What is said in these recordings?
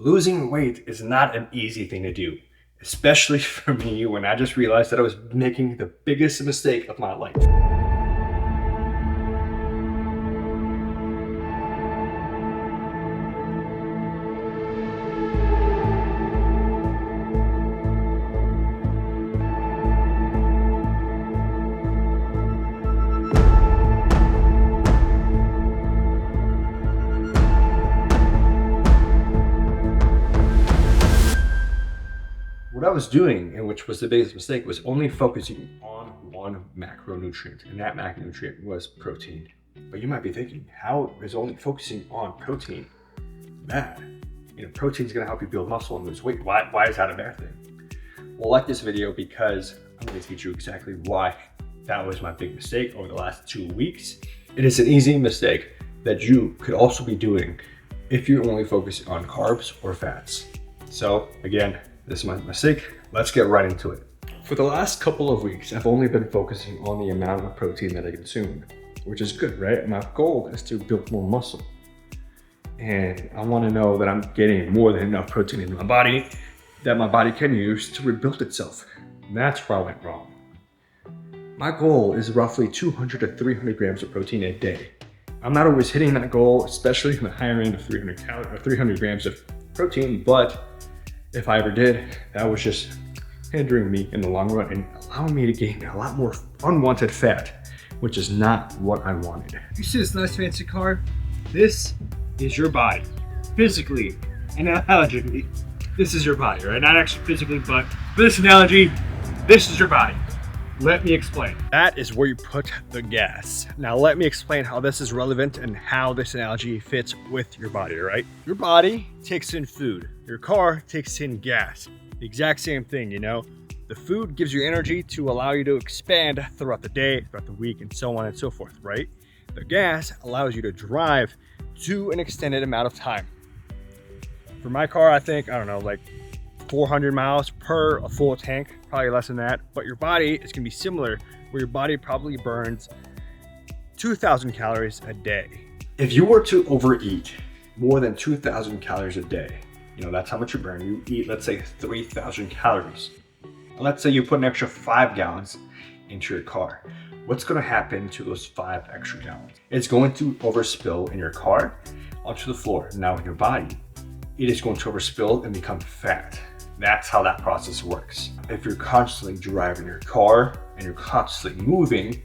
Losing weight is not an easy thing to do, especially for me when I just realized that I was making the biggest mistake of my life. What I was doing, and which was the biggest mistake, was only focusing on one macronutrient, and that macronutrient was protein. But you might be thinking, how is only focusing on protein bad? Protein is going to help you build muscle and lose weight. Why is that a bad thing? Well, like this video because I'm going to teach you exactly why that was my big mistake over the last 2 weeks. It is an easy mistake that you could also be doing if you're only focusing on carbs or fats. So again, this is my mistake. Let's get right into it. For the last couple of weeks, I've only been focusing on the amount of protein that I consume, which is good, right? My goal is to build more muscle. And I want to know that I'm getting more than enough protein in my body that my body can use to rebuild itself. And that's where I went wrong. My goal is roughly 200 to 300 grams of protein a day. I'm not always hitting that goal, especially in the higher end of 300 grams of protein, but if I ever did, that was just hindering me in the long run and allowing me to gain a lot more unwanted fat, which is not what I wanted. You see this nice fancy car? This is your body. Physically and analogically, this is your body, right? Not actually physically, but for this analogy, this is your body. Let me explain. That is where you put the gas. Now let me explain how this is relevant and how this analogy fits with your body, right? Your body takes in food. Your car takes in gas. The exact same thing, The food gives you energy to allow you to expand throughout the day, throughout the week, and so on and so forth, right? The gas allows you to drive to an extended amount of time. For my car, I think, 400 miles per a full tank, probably less than that. But your body is gonna be similar, where your body probably burns 2,000 calories a day. If you were to overeat more than 2,000 calories a day, that's how much you burn. You eat, let's say 3,000 calories. And let's say you put an extra 5 gallons into your car. What's gonna happen to those 5 extra gallons? It's going to overspill in your car onto the floor. Now in your body, it is going to overspill and become fat. That's how that process works. If you're constantly driving your car and you're constantly moving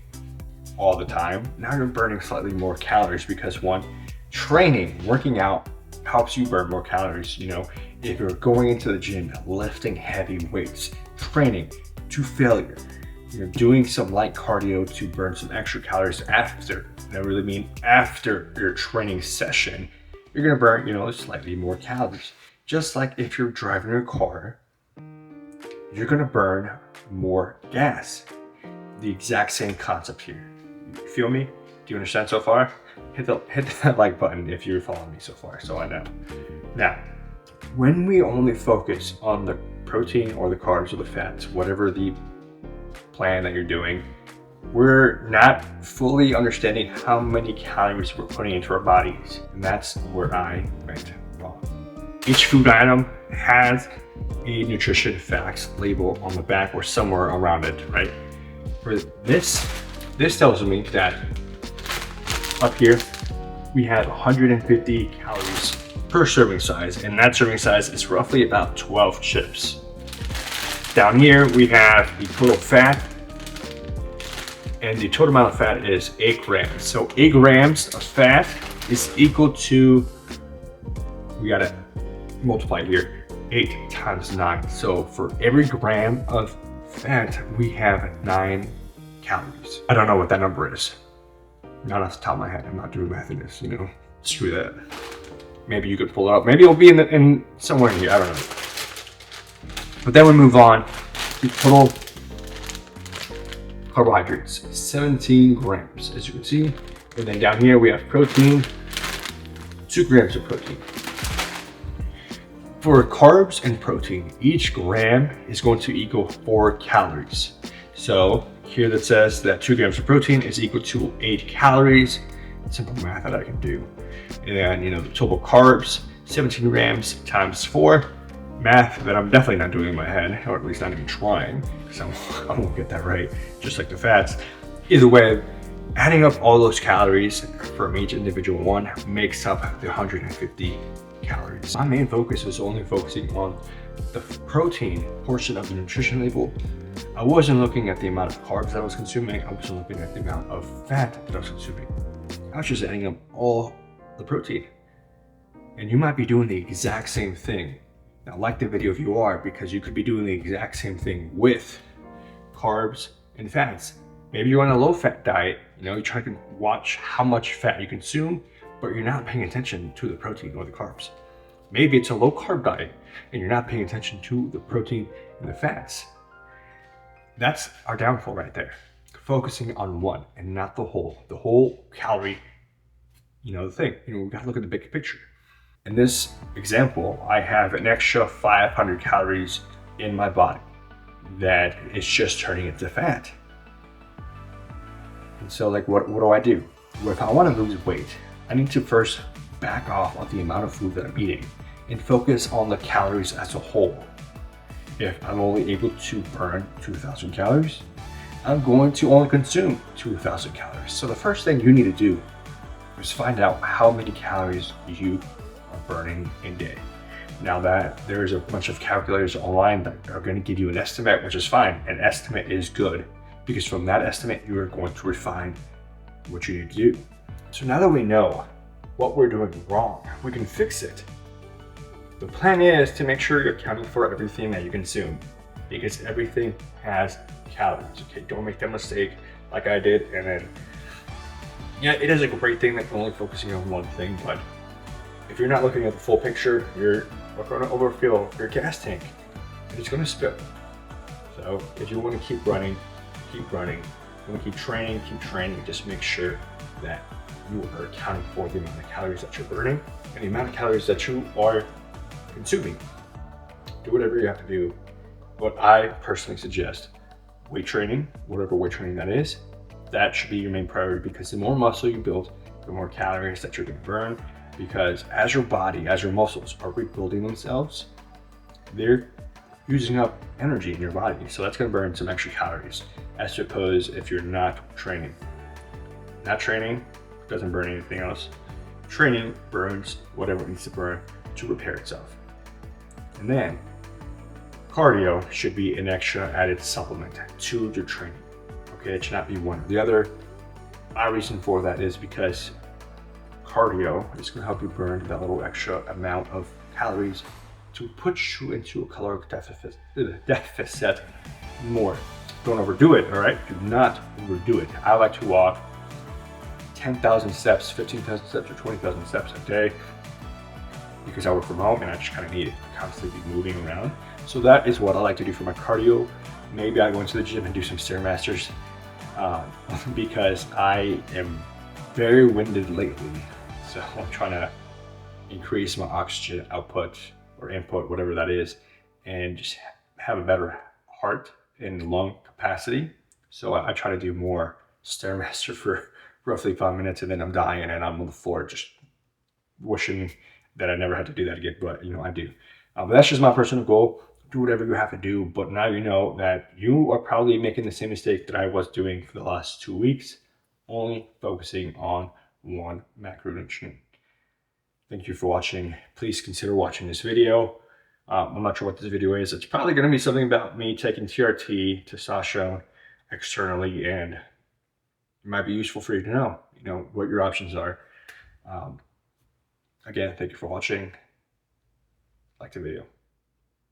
all the time, now you're burning slightly more calories because working out helps you burn more calories. If you're going into the gym, lifting heavy weights, training to failure, doing some light cardio to burn some extra calories after, and I really mean after your training session, you're gonna burn, slightly more calories. Just like if you're driving your car, you're gonna burn more gas. The exact same concept here. You feel me? Do you understand so far? Hit that like button if you're following me so far, so I know. Now, when we only focus on the protein or the carbs or the fats, whatever the plan that you're doing, we're not fully understanding how many calories we're putting into our bodies. And that's where I went wrong. Each food item has a nutrition facts label on the back or somewhere around it, right? For this tells me that up here, we have 150 calories per serving size, and that serving size is roughly about 12 chips. Down here, we have the total fat, and the total amount of fat is 8 grams. So 8 grams of fat is equal to, we gotta multiply here, 8 times 9. So for every gram of fat, we have 9 calories. I don't know what that number is. Not off the top of my head. I'm not doing math in this, screw that. Maybe you could pull it up. Maybe it'll be in somewhere in here, I don't know. But then we move on to total carbohydrates, 17 grams, as you can see. And then down here we have protein, 2 grams of protein. For carbs and protein, each gram is going to equal 4 calories. So here that says that 2 grams of protein is equal to 8 calories. Simple math that I can do. And then, the total carbs 17 grams times 4. Math that I'm definitely not doing in my head, or at least not even trying, because I won't get that right, just like the fats. Either way, adding up all those calories from each individual one makes up the 150 calories. My main focus was only focusing on the protein portion of the nutrition label. I wasn't looking at the amount of carbs that I was consuming. I wasn't looking at the amount of fat that I was consuming. I was just adding up all the protein. And you might be doing the exact same thing. Now, like the video if you are, because you could be doing the exact same thing with carbs and fats. Maybe you're on a low-fat diet. You're trying to watch how much fat you consume, but you're not paying attention to the protein or the carbs. Maybe it's a low-carb diet, and you're not paying attention to the protein and the fats. That's our downfall right there. Focusing on one and not the whole calorie, thing. We gotta look at the big picture. In this example, I have an extra 500 calories in my body that is just turning into fat. And so what do I do? Well, if I want to lose weight, I need to first back off of the amount of food that I'm eating and focus on the calories as a whole. If I'm only able to burn 2,000 calories, I'm going to only consume 2,000 calories. So the first thing you need to do is find out how many calories you are burning a day. Now that there's a bunch of calculators online that are going to give you an estimate, which is fine. An estimate is good because from that estimate, you are going to refine what you need to do. So now that we know what we're doing wrong, we can fix it. The plan is to make sure you're accounting for everything that you consume because everything has calories. Okay, don't make that mistake like I did. And then, it is a great thing that you're only focusing on one thing, but if you're not looking at the full picture, you're going to overfill your gas tank and it's going to spill. So if you want to keep running, keep running. You want to keep training, just make sure that you are accounting for the amount of calories that you're burning and the amount of calories that you are consuming. Do whatever you have to do. What I personally suggest, weight training, whatever weight training that is, that should be your main priority because the more muscle you build, the more calories that you're going to burn. Because as your body, as your muscles are rebuilding themselves, they're using up energy in your body. So that's going to burn some extra calories as opposed if you're not training. Not training doesn't burn anything else. Training burns whatever it needs to burn to repair itself. And then cardio should be an extra added supplement to your training. Okay, it should not be one or the other. My reason for that is because cardio is going to help you burn that little extra amount of calories to put you into a caloric deficit more. Don't overdo it, all right? Do not overdo it. I like to walk 10,000 steps, 15,000 steps, or 20,000 steps a day because I work from home and I just kind of need it to constantly be moving around. So that is what I like to do for my cardio. Maybe I go into the gym and do some Stairmasters because I am very winded lately. So I'm trying to increase my oxygen output or input, whatever that is, and just have a better heart and lung capacity. So I try to do more Stairmaster for roughly 5 minutes and then I'm dying and I'm on the floor just wishing that I never had to do that again, but I do. But that's just my personal goal. Do whatever you have to do, but now you know that you are probably making the same mistake that I was doing for the last 2 weeks, only focusing on one macronutrient. Thank you for watching. Please consider watching this video. I'm not sure what this video is. It's probably going to be something about me taking TRT, testosterone, externally, and it might be useful for you to know, what your options are. Again, thank you for watching. Like the video.